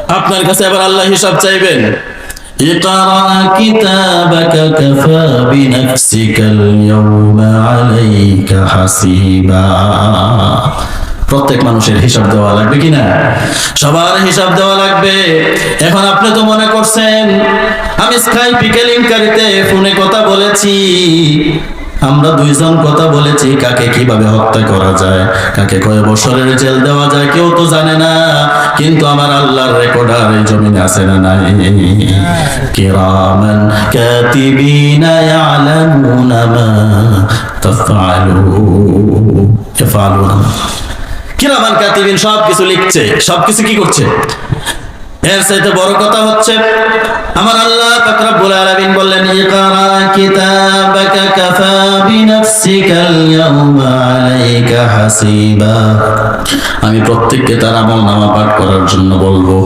আপনার কাছে আবার আল্লাহ হিসাব চাইবেন। ইকরা কিতাবাকা কাফা বিনাফসিকাল ইয়াওমা আলাইকা হাসিবা। প্রত্যেক মানুষের হিসাব দেওয়া লাগবে কিনা? সবার হিসাব দেওয়া লাগবে। এখন আপনি তো মনে করছেন আমি স্কাইপে কেলেঙ্কারিতে ফোনে কথা বলেছি, আমরা দুইজন কথা বলেছি কাকে কিভাবে হত্যা করা যায়, কাকে কয় বছরের জেল দেওয়া যায় কেউ তো জানে না, কিন্তু আমার আল্লাহর রেকর্ডার এই জমিনে আছে না নাই? কিরামান কাতিবিনা ইয়ালামুনা মা তাফআলুন। কিরামান কাতিবিন সবকিছু লিখছে, সবকিছু কি করছে। এর চাইতে বড় কথা হচ্ছে আমার আল্লাহ পাক রব্বুল আলামিন বললেন ইকরা কিতাবাকা কাফা বিনাফসিকাল ইয়াওমা আলাইকা হাসিবা। আমি প্রত্যেককে তার আমলনামা পাঠ করার জন্য বলবো।